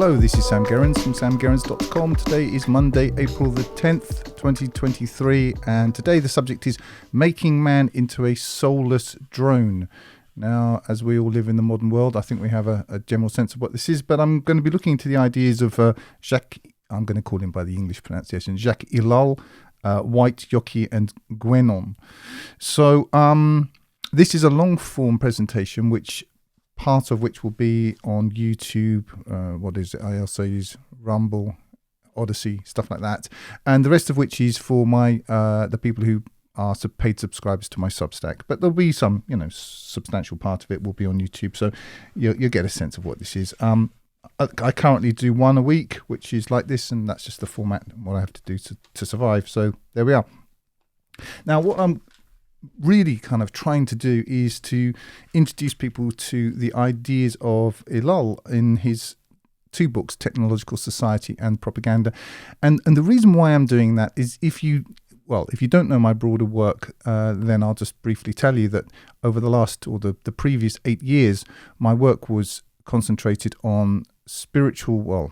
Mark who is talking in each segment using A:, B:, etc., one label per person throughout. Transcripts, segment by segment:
A: Hello, this is Sam Gerrans from samgerrans.com. Today is Monday, April the 10th, 2023, and today the subject is making man into a soulless drone. Now, as we all live in the modern world, I think we have a general sense of what this is, but I'm going to be looking into the ideas of Jacques, I'm going to call him by the English pronunciation, Jacques Ellul, White, Yockey, and Guénon. So this is a long-form presentation, part of which will be on YouTube, I also use Rumble, Odyssey, stuff like that, and the rest of which is for my the people who are paid subscribers to my Substack. But there'll be some, substantial part of it will be on YouTube, so you'll get a sense of what this is. I currently do one a week, which is like this, and that's just the format, what I have to do to survive. So there we are. Now, what I'm really kind of trying to do is to introduce people to the ideas of Ellul in his two books, Technological Society and Propaganda. And the reason why I'm doing that is if you don't know my broader work, then I'll just briefly tell you that over the previous 8 years, my work was concentrated on scriptural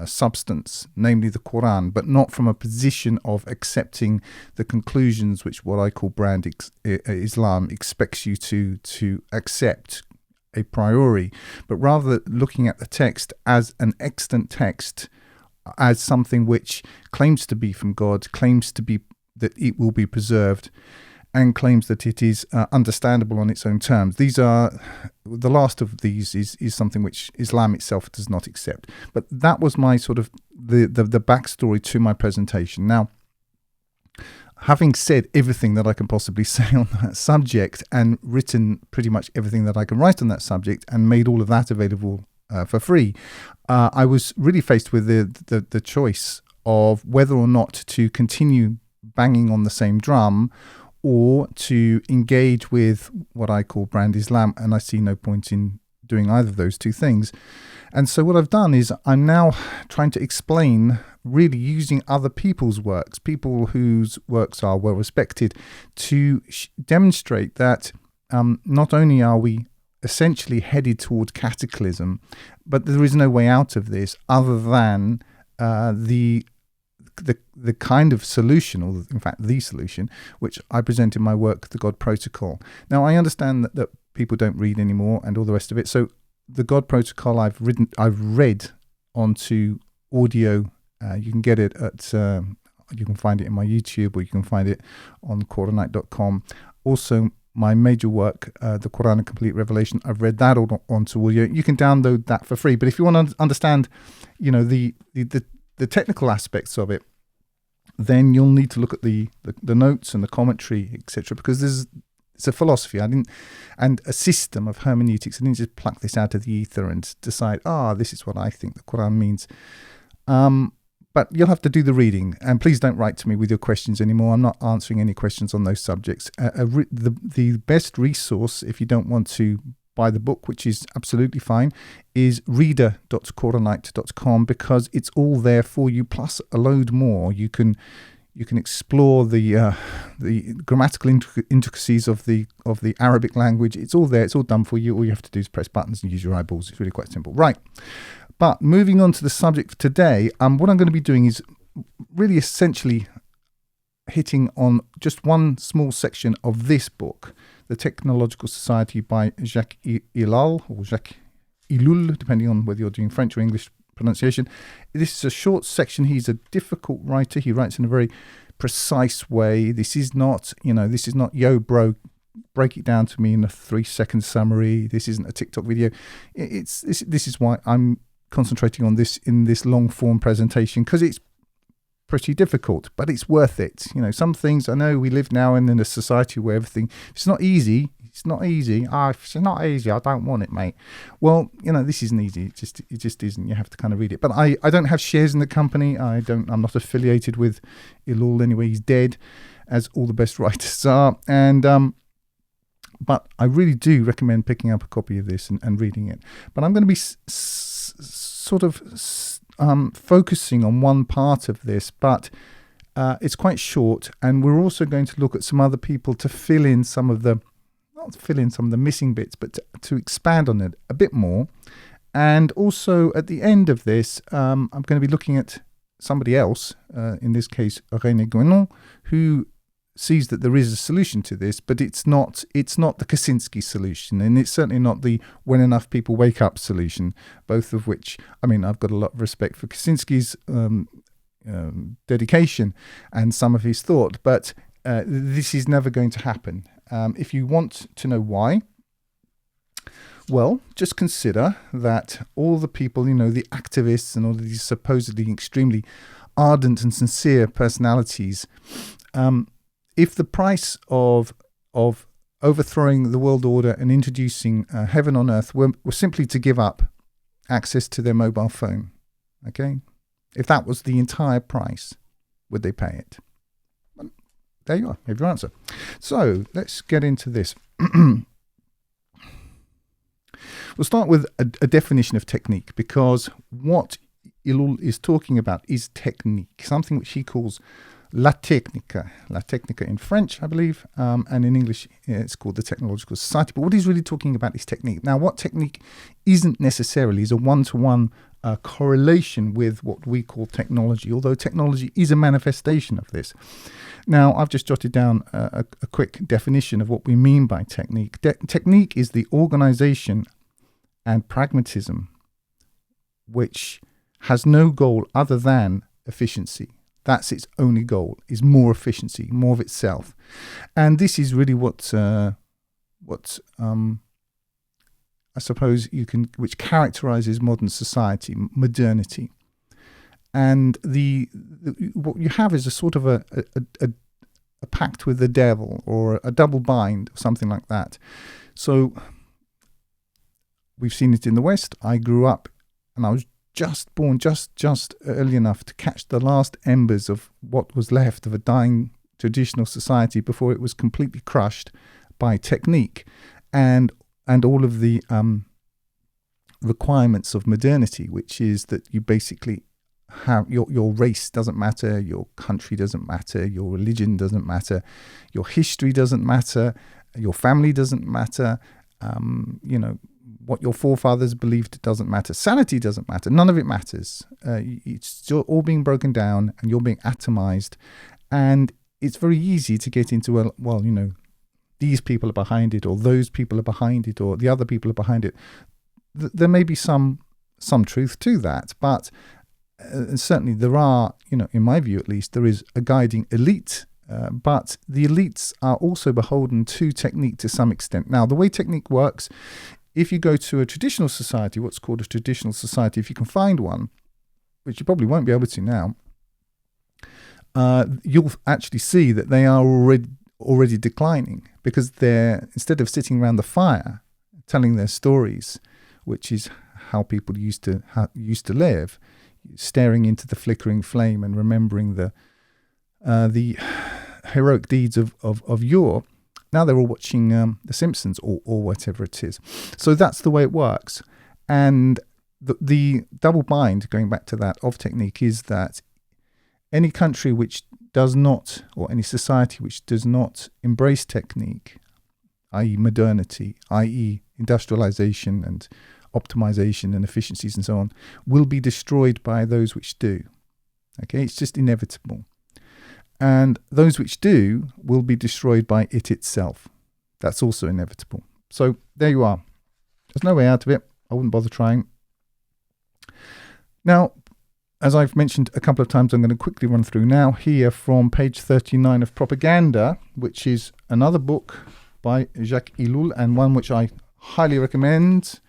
A: substance, namely the Quran, but not from a position of accepting the conclusions which what I call brand Islam expects you to accept a priori, but rather looking at the text as an extant text, as something which claims to be from God, claims to be that it will be preserved, and claims that it is understandable on its own terms. The last of these is something which Islam itself does not accept. But that was my sort of the backstory to my presentation. Now, having said everything that I can possibly say on that subject and written pretty much everything that I can write on that subject and made all of that available for free, I was really faced with the choice of whether or not to continue banging on the same drum or to engage with what I call brand Islam, and I see no point in doing either of those two things. And so what I've done is I'm now trying to explain, really using other people's works, people whose works are well respected, to demonstrate that not only are we essentially headed toward cataclysm, but there is no way out of this other than the kind of solution, or in fact the solution, which I present in my work, The God Protocol. Now, I understand that people don't read anymore and all the rest of it. So The God Protocol I've read onto audio. You can get it you can find it in my YouTube, or you can find it on Quranite.com. Also, my major work, The Quran and Complete Revelation, I've read that all onto audio. You can download that for free. But if you want to understand, the technical aspects of it, then you'll need to look at the notes and the commentary, etc., because it's a philosophy. And a system of hermeneutics. I didn't just pluck this out of the ether and decide, this is what I think the Quran means. But you'll have to do the reading, and please don't write to me with your questions anymore. I'm not answering any questions on those subjects. The best resource, if you don't want to buy the book, which is absolutely fine, is reader.quranite.com, because it's all there for you, plus a load more. You can explore the grammatical intricacies of the Arabic language. It's all there. It's all done for you. All you have to do is press buttons and use your eyeballs. It's really quite simple. Right. But moving on to the subject for today, what I'm going to be doing is really essentially hitting on just one small section of this book, The Technological Society by Jacques Ellul, or Jacques Ellul, depending on whether you're doing French or English pronunciation. This is a short section. He's a difficult writer. He writes in a very precise way. This is not, yo, bro, break it down to me in a 3-second summary. This isn't a TikTok video. This is why I'm concentrating on this in this long form presentation, because it's pretty difficult, but it's worth it. Some things, I know we live now in a society where it's not easy. If it's not easy, I don't want it, mate. Well, this isn't easy. It just isn't. You have to kind of read it. But I don't have shares in the company. I'm not affiliated with Ellul anyway. He's dead, as all the best writers are. And but I really do recommend picking up a copy of this and reading it. But I'm going to be sort of focusing on one part of this, but it's quite short, and we're also going to look at some other people to fill in some of the missing bits, but to expand on it a bit more And also at the end of this, I'm going to be looking at somebody else, in this case René Guénon, who sees that there is a solution to this, but it's not the Kaczynski solution, and it's certainly not the when enough people wake up solution, both of which, I mean, I've got a lot of respect for Kaczynski's dedication and some of his thought, but this is never going to happen. If you want to know why, well, just consider that all the people, the activists and all of these supposedly extremely ardent and sincere personalities, if the price of overthrowing the world order and introducing heaven on earth were simply to give up access to their mobile phone, okay? If that was the entire price, would they pay it? Well, there you are. You have your answer. So let's get into this. We'll start with a definition of technique, because what Ellul is talking about is technique, something which he calls la technica in French, I believe, and in English it's called the Technological Society. But what he's really talking about is technique. Now, what technique isn't necessarily is a one-to-one correlation with what we call technology, although technology is a manifestation of this. Now, I've just jotted down a quick definition of what we mean by technique. Technique is the organization and pragmatism which has no goal other than efficiency. That's its only goal, is more efficiency, more of itself. And this is really what I suppose which characterizes modern society, modernity. And what you have is a sort of a pact with the devil, or a double bind, or something like that. So we've seen it in the West. I grew up and I was just born just early enough to catch the last embers of what was left of a dying traditional society before it was completely crushed by technique and all of the requirements of modernity, which is that you basically have your race doesn't matter, your country doesn't matter, your religion doesn't matter, your history doesn't matter, your family doesn't matter, what your forefathers believed doesn't matter. Sanity doesn't matter. None of it matters. It's still all being broken down, and you're being atomized. And it's very easy to get into, these people are behind it, or those people are behind it, or the other people are behind it. There may be some truth to that, but certainly there are, in my view at least, there is a guiding elite. But the elites are also beholden to technique to some extent. Now, the way technique works, if you go to a traditional society, what's called a traditional society, if you can find one, which you probably won't be able to now, you'll actually see that they are already declining, because they're, instead of sitting around the fire telling their stories, which is how people used to live, staring into the flickering flame and remembering the heroic deeds of yore. Now they're all watching The Simpsons or whatever it is. So that's the way it works. And the double bind, going back to that, of technique is that any country which does not, or any society which does not embrace technique, i.e. modernity, i.e. industrialization and optimization and efficiencies and so on, will be destroyed by those which do. Okay, it's just inevitable. And those which do will be destroyed by it itself. That's also inevitable. So there you are. There's no way out of it. I wouldn't bother trying. Now, as I've mentioned a couple of times, I'm going to quickly run through now here from page 39 of Propaganda, which is another book by Jacques Ellul, and one which I highly recommend.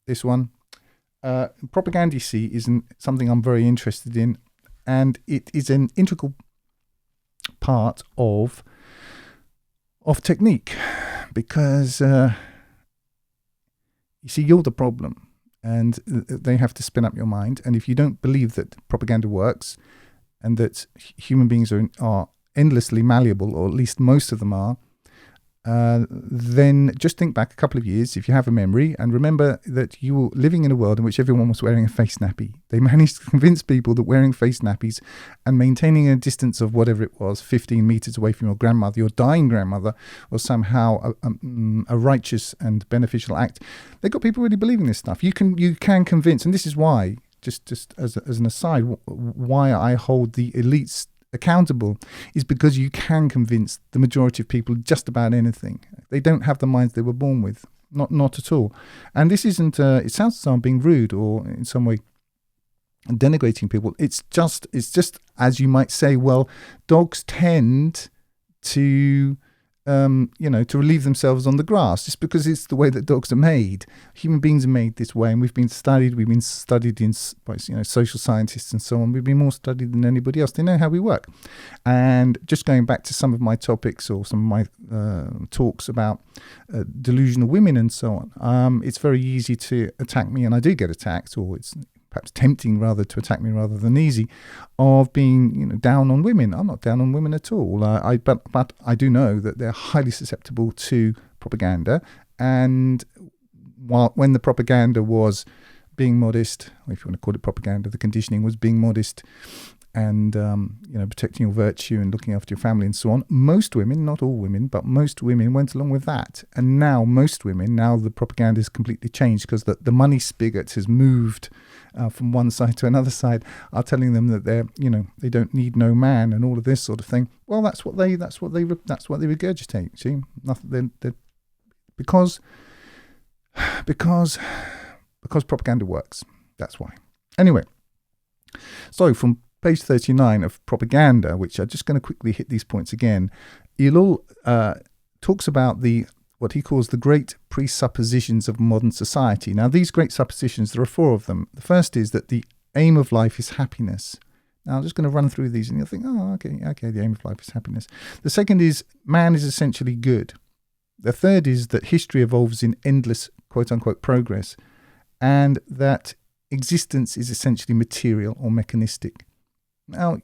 A: This one. Propagandici is something I'm very interested in. And it is an integral part of technique, because you see, you're the problem, and they have to spin up your mind. And if you don't believe that propaganda works, and that human beings are endlessly malleable, or at least most of them are, then just think back a couple of years, if you have a memory, and remember that you were living in a world in which everyone was wearing a face nappy. They managed to convince people that wearing face nappies and maintaining a distance of whatever it was, 15 meters away from your grandmother, your dying grandmother, was somehow a righteous and beneficial act. They got people really believing this stuff. You can convince, and this is why, just as an aside, why I hold the elites accountable is because you can convince the majority of people just about anything. They don't have the minds they were born with, not at all. And this isn't it sounds as though I'm being rude or in some way denigrating people. It's just as you might say, well, dogs tend to to relieve themselves on the grass, just because it's the way that dogs are made. Human beings are made this way, and we've been studied by social scientists and so on. We've been more studied than anybody else. They know how we work. And just going back to some of my topics or some of my talks about delusional women and so on, it's very easy to attack me, and I do get attacked, or it's perhaps tempting rather to attack me rather than easy, of being down on women. I'm not down on women at all. But I do know that they're highly susceptible to propaganda, and when the propaganda was being modest, or if you want to call it propaganda, the conditioning was being modest and protecting your virtue and looking after your family and so on. Most women, not all women, but most women went along with that. And now the propaganda is completely changed, because the money spigot has moved from one side to another side, are telling them that they don't need no man and all of this sort of thing. Well, that's what they regurgitate. See, nothing. Because propaganda works. That's why. Anyway, so from page 39 of Propaganda, which I'm just going to quickly hit these points again, Ellul talks about what he calls the great presuppositions of modern society. Now, these great suppositions, there are 4 of them. The first is that the aim of life is happiness. Now, I'm just going to run through these and you'll think, oh, okay, the aim of life is happiness. The second is man is essentially good. The third is that history evolves in endless, quote-unquote, progress, and that existence is essentially material or mechanistic. Now,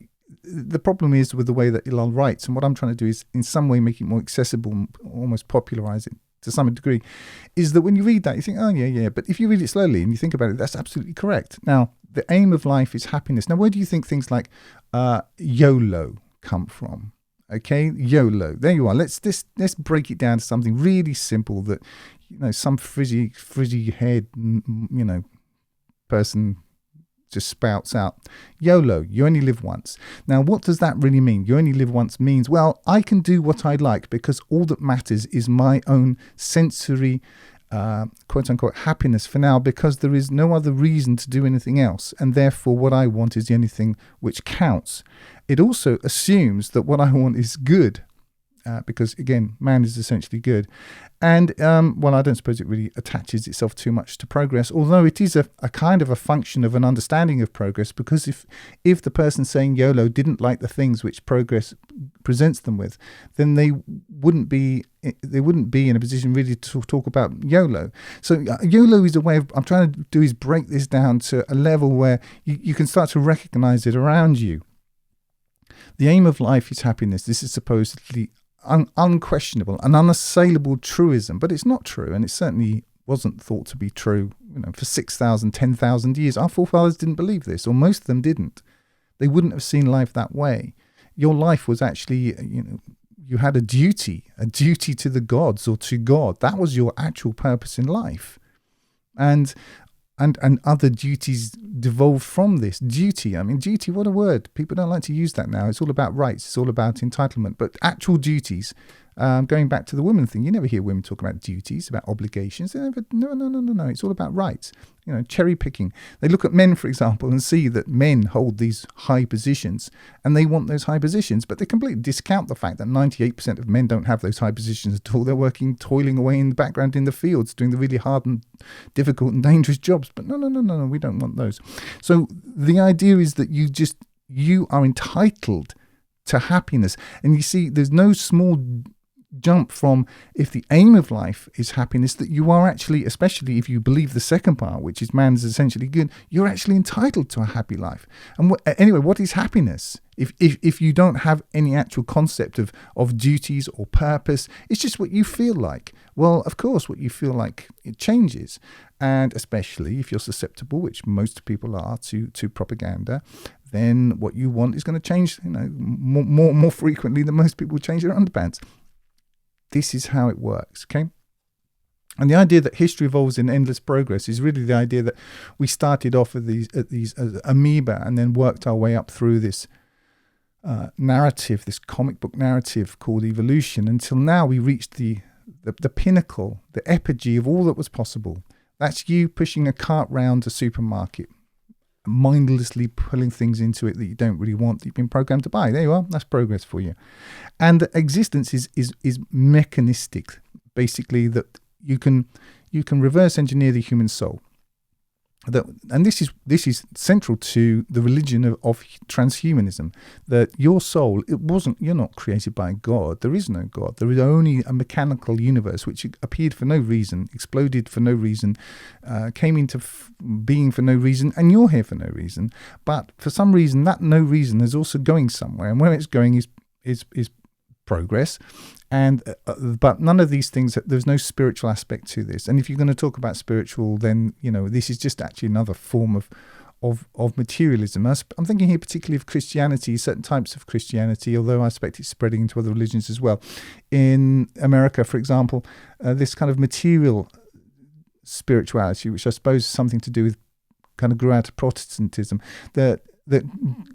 A: the problem is with the way that Ellul writes, and what I'm trying to do is in some way make it more accessible, almost popularize it to some degree, is that when you read that, you think, oh, yeah. But if you read it slowly and you think about it, that's absolutely correct. Now, the aim of life is happiness. Now, where do you think things like YOLO come from? Okay, YOLO. There you are. Let's break it down to something really simple that, some frizzy head, person just spouts out. YOLO, you only live once. Now, what does that really mean? You only live once means, well, I can do what I like because all that matters is my own sensory, quote-unquote, happiness for now, because there is no other reason to do anything else, and therefore what I want is the only thing which counts. It also assumes that what I want is good, because, again, man is essentially good. And, I don't suppose it really attaches itself too much to progress, although it is a kind of a function of an understanding of progress, because if the person saying YOLO didn't like the things which progress presents them with, then they wouldn't be in a position really to talk about YOLO. So YOLO is a way of, I'm trying to do is break this down to a level where you can start to recognize it around you. The aim of life is happiness. This is supposedly unquestionable, an unassailable truism, but it's not true, and it certainly wasn't thought to be true for 6,000, 10,000 years. Our forefathers didn't believe this, or most of them didn't. They wouldn't have seen life that way. Your life was actually, you had a duty to the gods or to God. That was your actual purpose in life. And other duties devolved from this. Duty, duty, what a word. People don't like to use that now. It's all about rights. It's all about entitlement. But actual duties, going back to the women thing, you never hear women talk about duties, about obligations. No. It's all about rights. Cherry picking. They look at men, for example, and see that men hold these high positions, and they want those high positions, but they completely discount the fact that 98% of men don't have those high positions at all. They're toiling away in the background in the fields, doing the really hard and difficult and dangerous jobs. But no, we don't want those. So the idea is that you are entitled to happiness. And you see, there's no small jump from, if the aim of life is happiness, that you are actually, especially if you believe the second part, which is man is essentially good, you're actually entitled to a happy life. And anyway, what is happiness? If you don't have any actual concept of duties or purpose, it's just what you feel like. Well, of course, what you feel like, it changes. And especially if you're susceptible, which most people are, to propaganda, then what you want is going to change, more frequently than most people change their underpants. This is how it works, okay? And the idea that history evolves in endless progress is really the idea that we started off at these as amoeba and then worked our way up through this narrative, this comic book narrative called evolution, until now we reached the pinnacle, the epigee of all that was possible. That's you pushing a cart round a supermarket, mindlessly pulling things into it that you don't really want, that you've been programmed to buy. There you are. That's progress for you. And existence is mechanistic. Basically, that you can reverse engineer the human soul. And this is central to the religion of transhumanism. That your soul, you're not created by God. There is no God. There is only a mechanical universe which appeared for no reason, exploded for no reason, came into being for no reason, and you're here for no reason. But for some reason, that no reason is also going somewhere, and where it's going is progress. And but none of these things, there's no spiritual aspect to this. And if you're going to talk about spiritual, then this is just actually another form of materialism. I'm thinking here particularly of Christianity, certain types of Christianity, although I expect it's spreading into other religions as well. In America, for example, this kind of material spirituality, which I suppose is something to do with, kind of grew out of Protestantism, that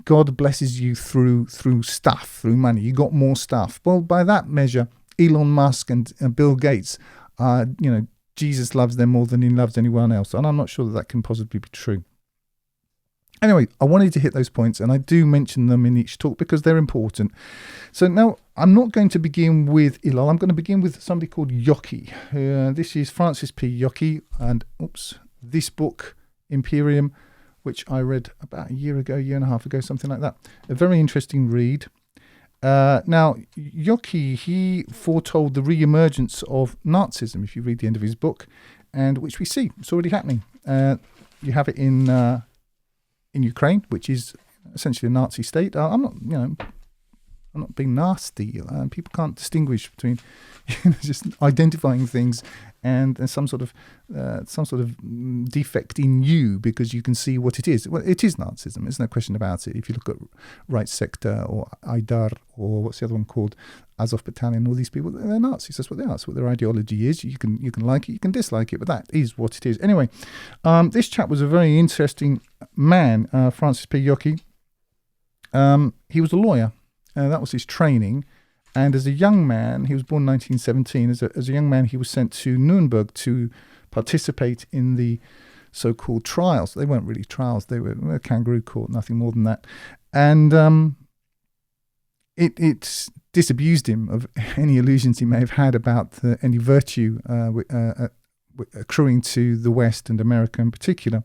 A: God blesses you through stuff, through money. You got more stuff. Well, by that measure, Elon Musk and Bill Gates, Jesus loves them more than he loves anyone else. And I'm not sure that can possibly be true. Anyway, I wanted to hit those points, and I do mention them in each talk because they're important. So now I'm not going to begin with Elon. I'm going to begin with somebody called Yockey. This is Francis P. Yockey, and this book, Imperium, which I read about a year and a half ago, something like that. A very interesting read. Now, Yockey, he foretold the re-emergence of Nazism, if you read the end of his book, and which we see. It's already happening. You have it in Ukraine, which is essentially a Nazi state. I'm not being nasty. People can't distinguish between just identifying things and some sort of defect in you because you can see what it is. Well, it is Nazism. There's no question about it. If you look at Right Sector or Aidar or what's the other one called, Azov Battalion, all these people, they're Nazis. That's what they are. That's what their ideology is. You can like it, you can dislike it, but that is what it is. Anyway, this chap was a very interesting man, Francis P. Yockey. He was a lawyer. That was his training. And as a young man, he was born in 1917. As a young man, he was sent to Nuremberg to participate in the so-called trials. They weren't really trials. They were a kangaroo court, nothing more than that. And it disabused him of any illusions he may have had about any virtue accruing to the West and America in particular.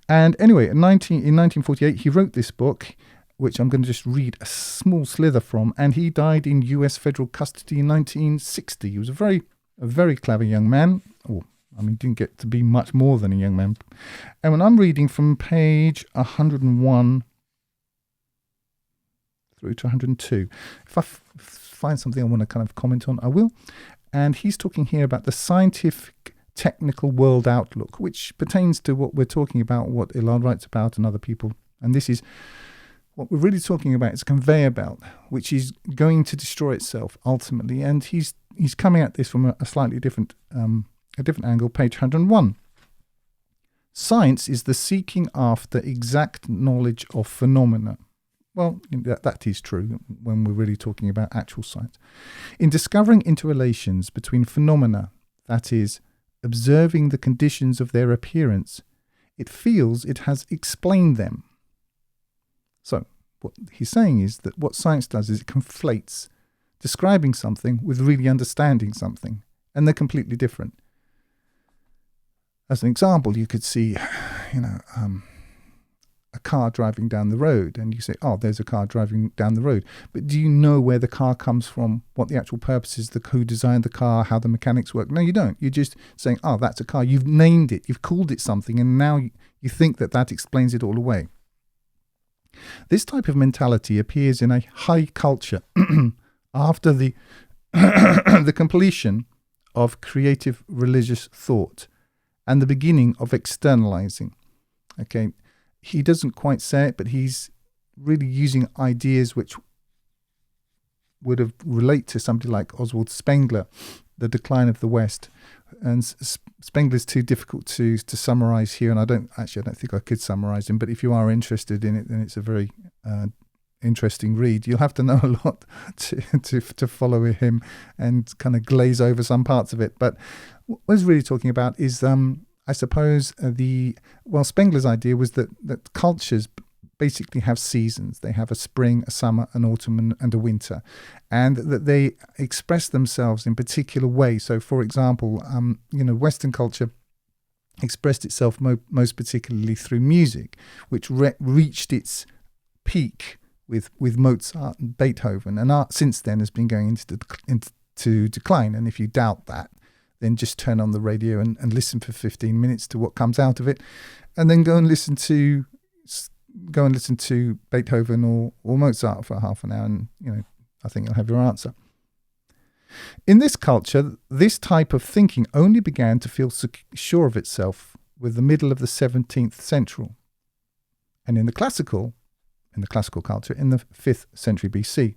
A: And anyway, in 1948, he wrote this book, which I'm going to just read a small slither from, and he died in US federal custody in 1960. He was a very clever young man. Didn't get to be much more than a young man. And when I'm reading from page 101 through to 102, if I find something I want to kind of comment on, I will. And he's talking here about the scientific technical world outlook, which pertains to what we're talking about, what Elon writes about and other people. And this is what we're really talking about. It's a conveyor belt, which is going to destroy itself ultimately. And he's coming at this from a slightly different angle, page 101. Science is the seeking after exact knowledge of phenomena. Well, that is true when we're really talking about actual science. In discovering interrelations between phenomena, that is, observing the conditions of their appearance, it feels it has explained them. So, what he's saying is that what science does is it conflates describing something with really understanding something, and they're completely different. As an example, you could see, a car driving down the road, and you say, oh, there's a car driving down the road. But do you know where the car comes from, what the actual purpose is, who designed the car, how the mechanics work? No, you don't. You're just saying, oh, that's a car. You've named it, you've called it something, and now you think that explains it all away. This type of mentality appears in a high culture after the the completion of creative religious thought and the beginning of externalizing. Okay, he doesn't quite say it, but he's really using ideas which would have relate to somebody like Oswald Spengler, the decline of the West. And Spengler is too difficult to summarize here, and I don't think I could summarize him. But if you are interested in it, then it's a very interesting read. You'll have to know a lot to follow him and kind of glaze over some parts of it. But what he's really talking about is, I suppose, Spengler's idea was that cultures basically have seasons. They have a spring, a summer, an autumn, and a winter, and that they express themselves in particular ways. So, for example, Western culture expressed itself most particularly through music, which reached its peak with Mozart and Beethoven, and art since then has been going into decline. And if you doubt that, then just turn on the radio and listen for 15 minutes to what comes out of it, and then go and listen to Beethoven or Mozart for half an hour, and I think you'll have your answer. In this culture, this type of thinking only began to feel sure of itself with the middle of the 17th century, and in the classical culture in the 5th century BC.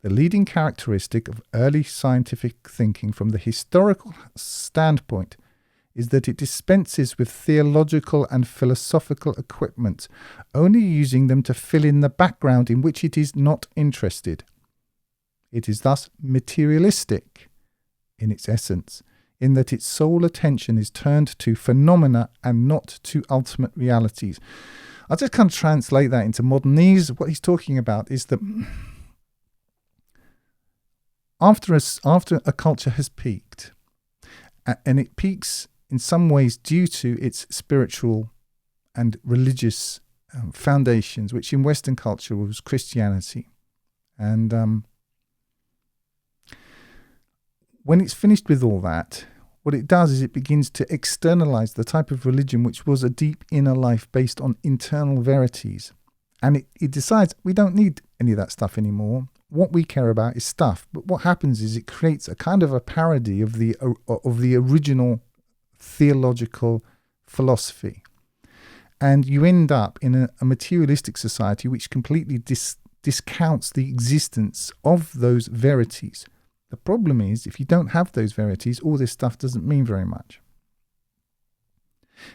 A: The leading characteristic of early scientific thinking from the historical standpoint is that it dispenses with theological and philosophical equipment, only using them to fill in the background in which it is not interested. It is thus materialistic in its essence, in that its sole attention is turned to phenomena and not to ultimate realities. I'll just kind of translate that into modernese. What he's talking about is that after a culture has peaked, and it peaks in some ways due to its spiritual and religious foundations, which in Western culture was Christianity. And when it's finished with all that, what it does is it begins to externalize the type of religion which was a deep inner life based on internal verities. And it decides we don't need any of that stuff anymore. What we care about is stuff. But what happens is it creates a kind of a parody of the original theological philosophy. And you end up in a materialistic society which completely discounts the existence of those verities. The problem is, if you don't have those verities, all this stuff doesn't mean very much.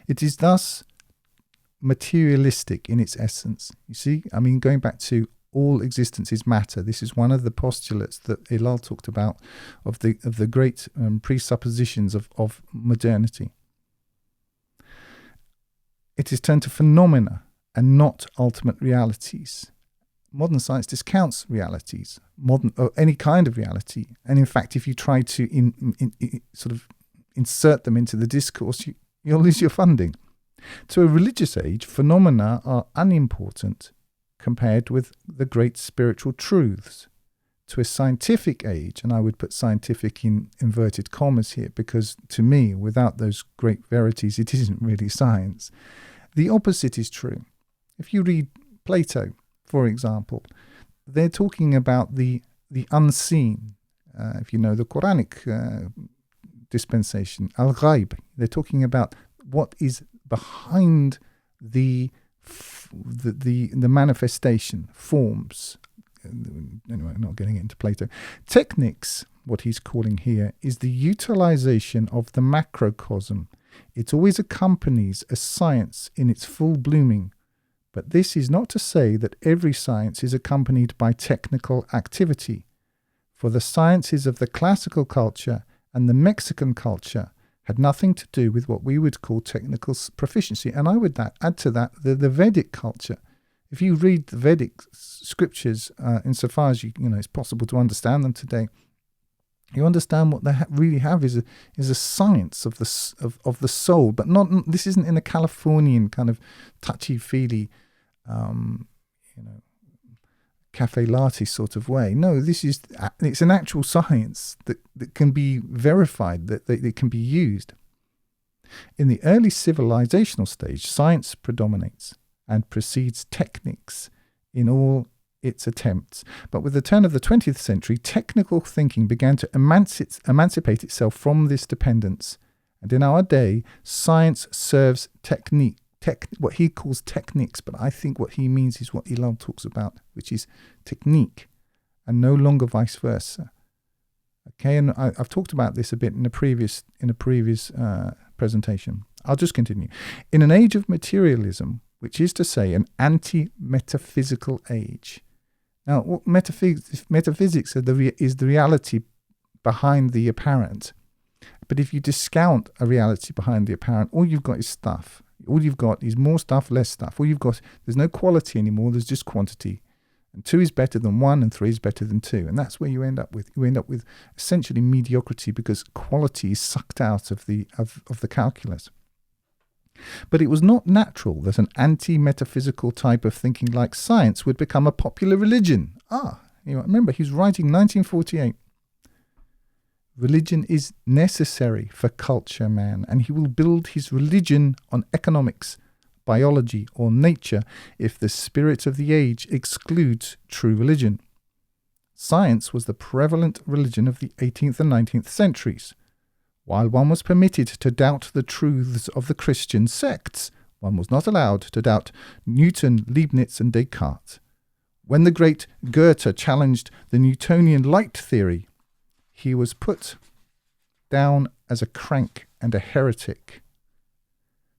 A: It is thus materialistic in its essence. You see, going back to all existence is matter. This is one of the postulates that Hillel talked about of the great presuppositions of modernity. It is turned to phenomena and not ultimate realities. Modern science discounts realities, or any kind of reality, and in fact, if you try to sort of insert them into the discourse, you'll lose your funding. To a religious age, phenomena are unimportant compared with the great spiritual truths. To a scientific age, and I would put scientific in inverted commas here, because to me, without those great verities, it isn't really science. The opposite is true. If you read Plato, for example, they're talking about the unseen. If you know the Quranic dispensation, al-ghaib, they're talking about what is behind the manifestation, forms. Anyway, I'm not getting into Plato. Technics, what he's calling here, is the utilization of the macrocosm. It always accompanies a science in its full blooming. But this is not to say that every science is accompanied by technical activity, for the sciences of the classical culture and the Mexican culture had nothing to do with what we would call technical proficiency. And I would add to that the Vedic culture. If you read the Vedic scriptures, insofar as it's possible to understand them today, you understand what they really have is a science of the soul, but not. This isn't in a Californian kind of touchy-feely you know, cafe latte sort of way. No, it's an actual science that can be verified, that it can be used. In the early civilizational stage, science predominates and precedes techniques in all its attempts. But with the turn of the 20th century, technical thinking began to emancipate itself from this dependence. And in our day, science serves what he calls techniques, but I think what he means is what Elon talks about, which is technique, and no longer vice versa. Okay, and I've talked about this a bit in a previous presentation. I'll just continue. In an age of materialism, which is to say an anti-metaphysical age. Now, what metaphysics is the reality behind the apparent. But if you discount a reality behind the apparent, all you've got is stuff. All you've got is more stuff, less stuff. There's no quality anymore, there's just quantity. And 2 is better than 1 and 3 is better than 2. And that's where you end up with. You end up with essentially mediocrity because quality is sucked out of the calculus. But it was not natural that an anti-metaphysical type of thinking like science would become a popular religion. Remember, he was writing 1948. Religion is necessary for culture, man, and he will build his religion on economics, biology, or nature if the spirit of the age excludes true religion. Science was the prevalent religion of the 18th and 19th centuries. While one was permitted to doubt the truths of the Christian sects, one was not allowed to doubt Newton, Leibniz, and Descartes. When the great Goethe challenged the Newtonian light theory, he was put down as a crank and a heretic.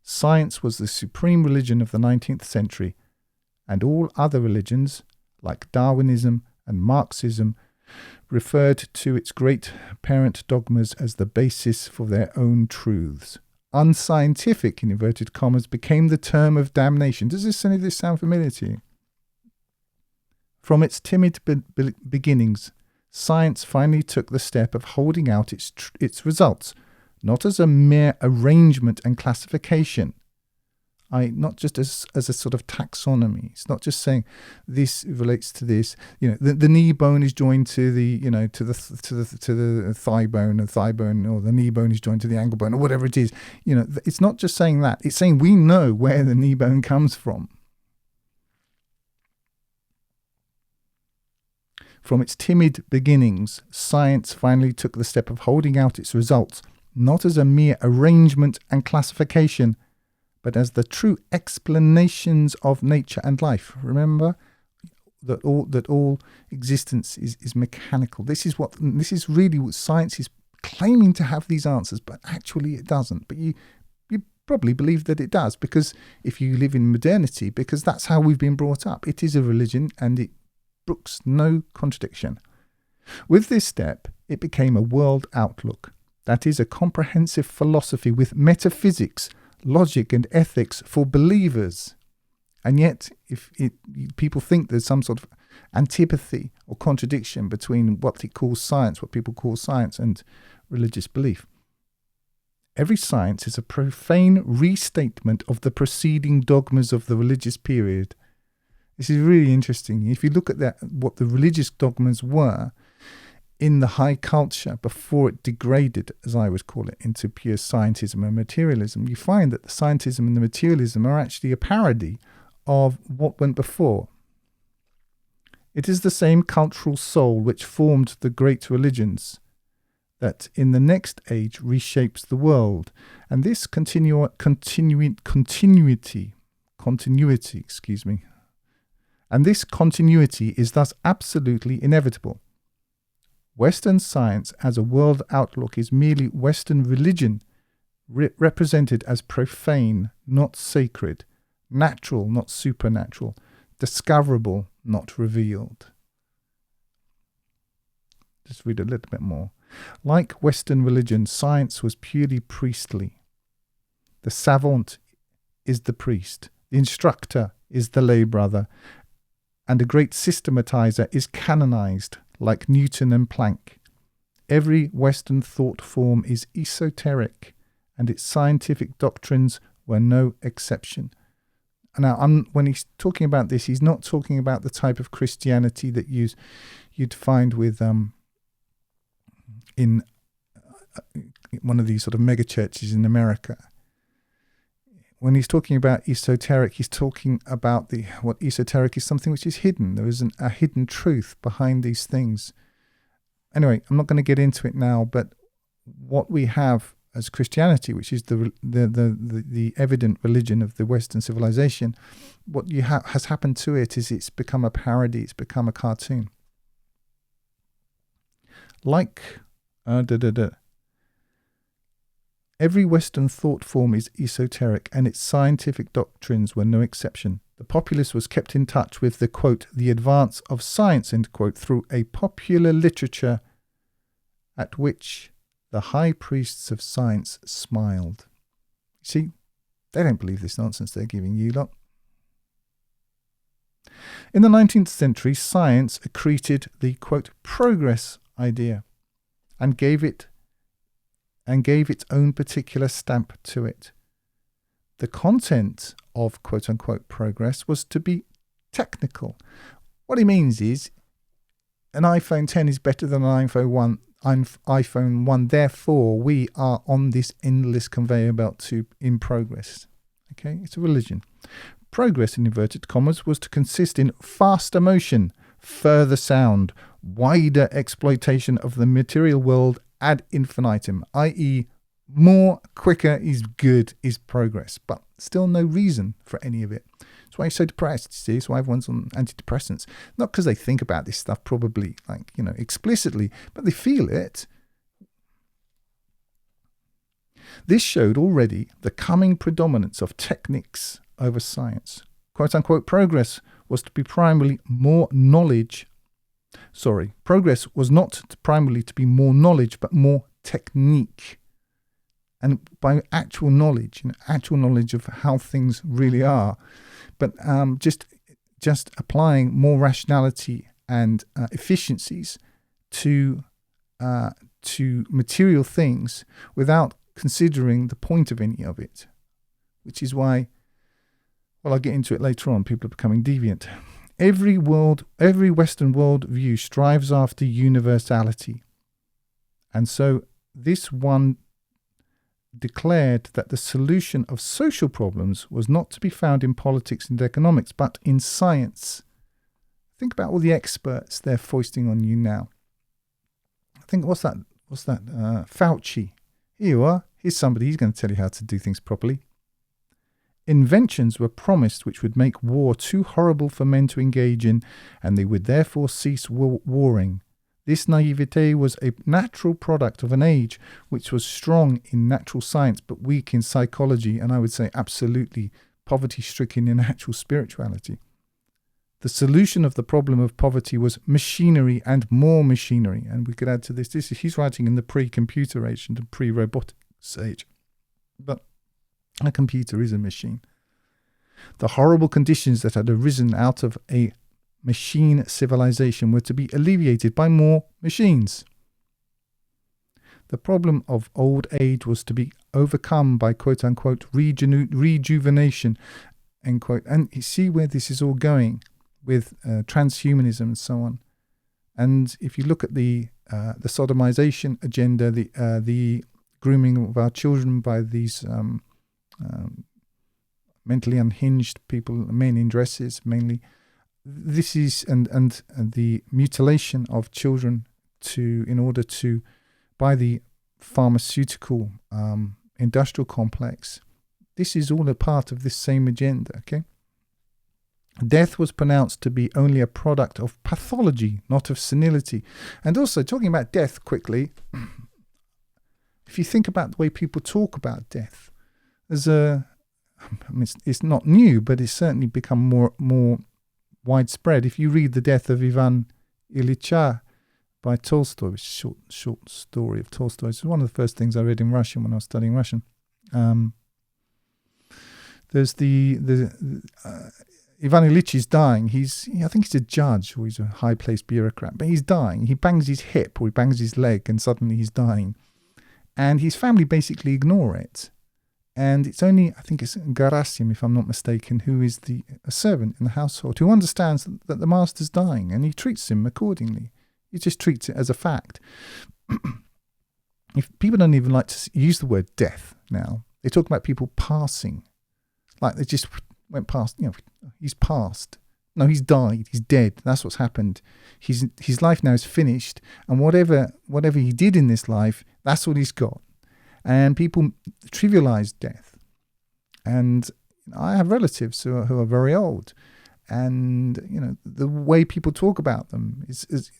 A: Science was the supreme religion of the 19th century, and all other religions, like Darwinism and Marxism, referred to its great parent dogmas as the basis for their own truths. Unscientific, in inverted commas, became the term of damnation. Does any of this sound familiar to you? From its timid beginnings, science finally took the step of holding out its results, not as a mere arrangement and classification, not just as a sort of taxonomy. It's not just saying this relates to this. The knee bone is joined to the to the thigh bone, and thigh bone, or the knee bone is joined to the ankle bone, or whatever it is. It's not just saying that. It's saying we know where the knee bone comes from. From its timid beginnings, science finally took the step of holding out its results, not as a mere arrangement and classification, but as the true explanations of nature and life. Remember that all existence is mechanical. This is really what science is claiming to have these answers, but actually it doesn't. But you probably believe that it does, because if you live in modernity, because that's how we've been brought up. It is a religion, and it brooks no contradiction. With this step, it became a world outlook. That is, a comprehensive philosophy with metaphysics, logic, and ethics for believers. And yet, people think there's some sort of antipathy or contradiction between what people call science, and religious belief. Every science is a profane restatement of the preceding dogmas of the religious period. This is really interesting. If you look at what the religious dogmas were in the high culture before it degraded, as I would call it, into pure scientism and materialism, you find that the scientism and the materialism are actually a parody of what went before. It is the same cultural soul which formed the great religions that in the next age reshapes the world. And this continuity, and this continuity is thus absolutely inevitable. Western science as a world outlook is merely Western religion, represented as profane, not sacred, natural, not supernatural, discoverable, not revealed. Just read a little bit more. Like Western religion, science was purely priestly. The savant is the priest, the instructor is the lay brother, and a great systematizer is canonized like Newton and Planck. Every Western thought form is esoteric, and its scientific doctrines were no exception. when he's talking about this, he's not talking about the type of Christianity that you'd find with in one of these sort of mega churches in America. When he's talking about esoteric, he's talking about what esoteric is, something which is hidden. There is a hidden truth behind these things. Anyway, I'm not going to get into it now, but what we have as Christianity, which is the evident religion of the Western civilization, what has happened to it is it's become a parody, it's become a cartoon. Like every Western thought form is esoteric, and its scientific doctrines were no exception. The populace was kept in touch with the, quote, the advance of science, end quote, through a popular literature at which the high priests of science smiled. See, they don't believe this nonsense they're giving you lot. In the 19th century, science accreted the, quote, progress idea and gave its own particular stamp to it. The content of quote unquote progress was to be technical. What he means is an iPhone 10 is better than an iPhone 1. Therefore, we are on this endless conveyor belt in progress. Okay, it's a religion. Progress, in inverted commas, was to consist in faster motion, further sound, wider exploitation of the material world ad infinitum, i.e. more, quicker is good, is progress, but still no reason for any of it. That's why he's so depressed, see? That's why everyone's on antidepressants. Not because they think about this stuff probably, explicitly, but they feel it. This showed already the coming predominance of techniques over science. Quote-unquote progress was to be primarily more knowledge. Progress was not primarily to be more knowledge, but more technique. And by actual knowledge, actual knowledge of how things really are, but just applying more rationality and efficiencies to material things without considering the point of any of it, which is why, well, I'll get into it later on, people are becoming deviant. Every Western world view strives after universality. And so this one declared that the solution of social problems was not to be found in politics and economics, but in science. Think about all the experts they're foisting on you now. I think, what's that? Fauci. Here you are. Here's somebody, he's going to tell you how to do things properly. Inventions were promised which would make war too horrible for men to engage in, and they would therefore cease warring. This naivete was a natural product of an age which was strong in natural science but weak in psychology, and I would say absolutely poverty-stricken in actual spirituality. The solution of the problem of poverty was machinery and more machinery, and we could add to this, he's writing in the pre-computer age and the pre-robotics age. But a computer is a machine. The horrible conditions that had arisen out of a machine civilization were to be alleviated by more machines. The problem of old age was to be overcome by quote-unquote rejuvenation, end quote. And you see where this is all going with transhumanism and so on. And if you look at the sodomization agenda, the grooming of our children by these mentally unhinged people, men in dresses mainly, this is and the mutilation of children in order to by the pharmaceutical industrial complex. This is all a part of this same agenda. Okay, death was pronounced to be only a product of pathology, not of senility. And also, talking about death quickly, if you think about the way people talk about death, it's not new, but it's certainly become more widespread. If you read The Death of Ivan Ilyich by Tolstoy, which is a short story of Tolstoy, it's one of the first things I read in Russian when I was studying Russian. There's Ivan Ilyich is dying. I think he's a judge or he's a high-placed bureaucrat, but he's dying. He bangs his hip or he bangs his leg and suddenly he's dying. And his family basically ignore it. And it's only, I think it's Gerasim, if I'm not mistaken, who is a servant in the household, who understands that the master's dying, and he treats him accordingly. He just treats it as a fact. If people don't even like to use the word death now, they talk about people passing. Like they just went past, he's passed. No, he's died. He's dead. That's what's happened. His life now is finished, and whatever he did in this life, that's what he's got. And people trivialize death. And I have relatives who are very old, and the way people talk about them is as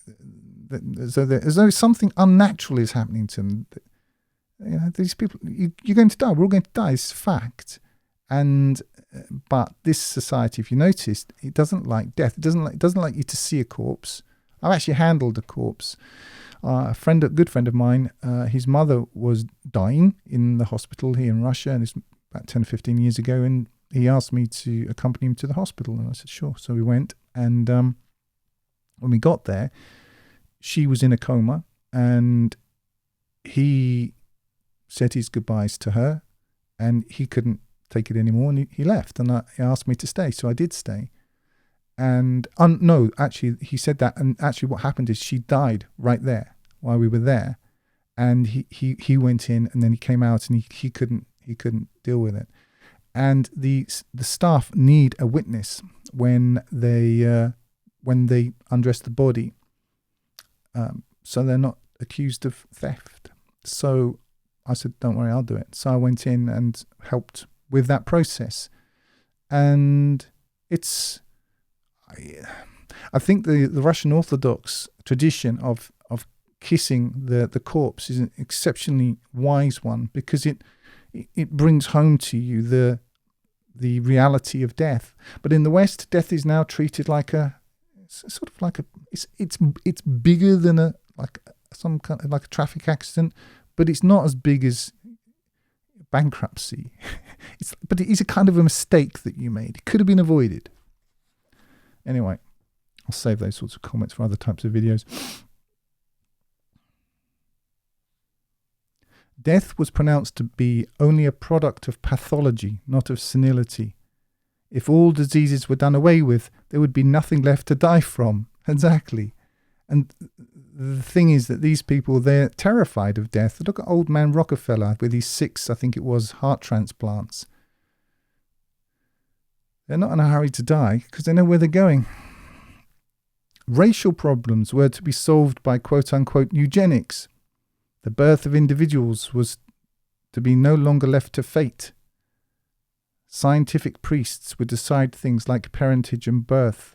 A: though something unnatural is happening to them. These people, you're going to die. We're all going to die. It's a fact. But this society, if you notice, it doesn't like death. It doesn't like you to see a corpse. I've actually handled a corpse. A good friend of mine, his mother was dying in the hospital here in Russia, and it's about 10 or 15 years ago, and he asked me to accompany him to the hospital, and I said, sure. So we went, and when we got there, she was in a coma, and he said his goodbyes to her, and he couldn't take it anymore, and he left, and he asked me to stay, so I did stay. And no, actually, he said that, and actually what happened is she died right there while we were there, and he went in, and then he came out, and he couldn't deal with it. And the staff need a witness when they undress the body, so they're not accused of theft. So I said, don't worry, I'll do it. So I went in and helped with that process, and I think the Russian Orthodox tradition of kissing the corpse is an exceptionally wise one, because it brings home to you the reality of death. But in the West, death is now treated like it's bigger than some kind of like a traffic accident, but it's not as big as bankruptcy. But it is a kind of a mistake that you made. It could have been avoided. Anyway, I'll save those sorts of comments for other types of videos. Death was pronounced to be only a product of pathology, not of senility. If all diseases were done away with, there would be nothing left to die from. Exactly. And the thing is that these people, they're terrified of death. Look at old man Rockefeller with his 6, I think it was, heart transplants. They're not in a hurry to die because they know where they're going. Racial problems were to be solved by quote-unquote eugenics. The birth of individuals was to be no longer left to fate. Scientific priests would decide things like parentage and birth.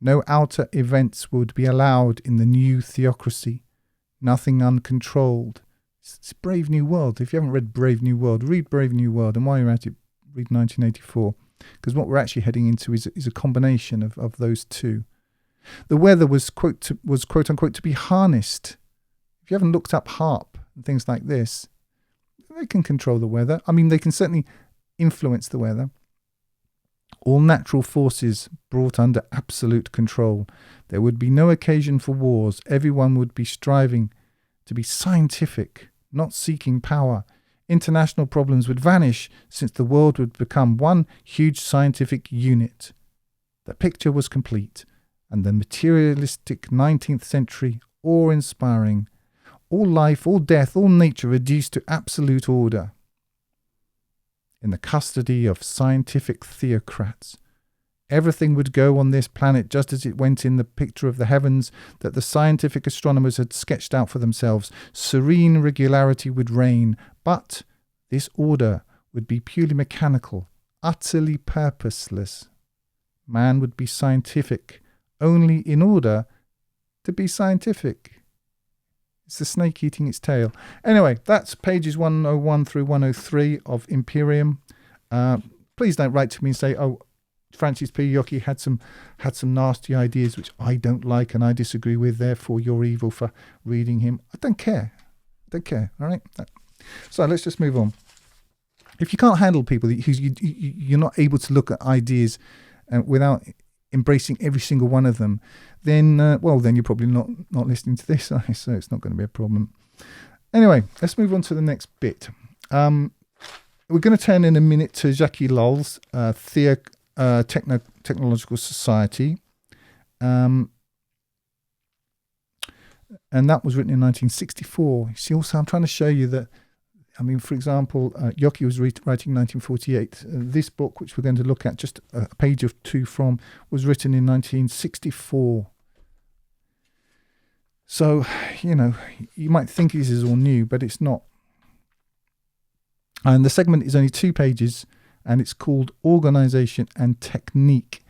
A: No outer events would be allowed in the new theocracy. Nothing uncontrolled. It's Brave New World. If you haven't read Brave New World, read Brave New World. And while you're at it, read 1984. Because what we're actually heading into is a combination of those two. The weather was quote unquote to be harnessed. If you haven't looked up HAARP and things like this, they can control the weather. I mean, they can certainly influence the weather. All natural forces brought under absolute control. There would be no occasion for wars. Everyone would be striving to be scientific, not seeking power. International problems would vanish, since the world would become one huge scientific unit. The picture was complete, and the materialistic 19th century, awe-inspiring. All life, all death, all nature reduced to absolute order. In the custody of scientific theocrats. Everything would go on this planet just as it went in the picture of the heavens that the scientific astronomers had sketched out for themselves. Serene regularity would reign, but this order would be purely mechanical, utterly purposeless. Man would be scientific only in order to be scientific. It's the snake eating its tail. Anyway, that's pages 101 through 103 of Imperium. Please don't write to me and say, oh, Francis P. Yockey had some nasty ideas which I don't like and I disagree with, therefore you're evil for reading him. I don't care. All right? So let's just move on. If you can't handle people who's you're not able to look at ideas without embracing every single one of them, then then you're probably not listening to this, so it's not going to be a problem. Anyway, let's move on to the next bit. we're going to turn in a minute to Jacques Ellul's Technological Society. And that was written in 1964. You see, also, I'm trying to show you that, I mean, for example, Yockey was writing in 1948. This book, which we're going to look at just a page or two from, was written in 1964. So, you know, you might think this is all new, but it's not. And the segment is only 2 pages, and it's called Organization and Technique.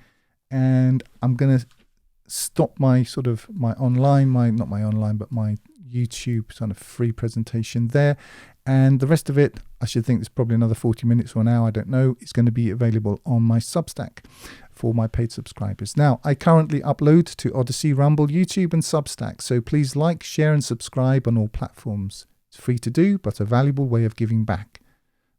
A: And I'm going to stop my YouTube kind of free presentation there. And the rest of it, I should think there's probably another 40 minutes or an hour, I don't know. It's going to be available on my Substack for my paid subscribers. Now, I currently upload to Odyssey, Rumble, YouTube and Substack. So please like, share and subscribe on all platforms. It's free to do, but a valuable way of giving back.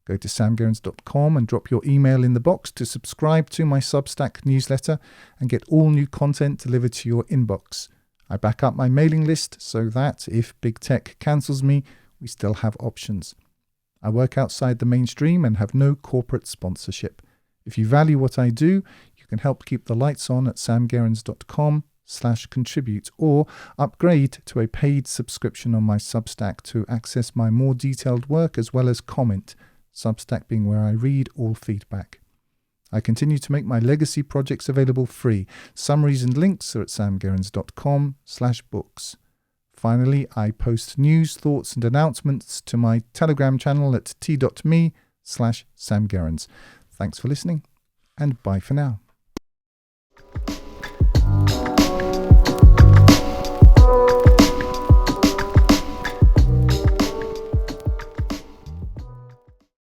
A: Go to samgerrans.com and drop your email in the box to subscribe to my Substack newsletter and get all new content delivered to your inbox. I back up my mailing list so that if big tech cancels me, we still have options. I work outside the mainstream and have no corporate sponsorship. If you value what I do, you can help keep the lights on at samgerrans.com/contribute or upgrade to a paid subscription on my Substack to access my more detailed work as well as comment, Substack being where I read all feedback. I continue to make my legacy projects available free. Summaries and links are at samgerrans.com/books. Finally, I post news, thoughts and announcements to my Telegram channel at t.me/samgerrans. Thanks for listening and bye for now.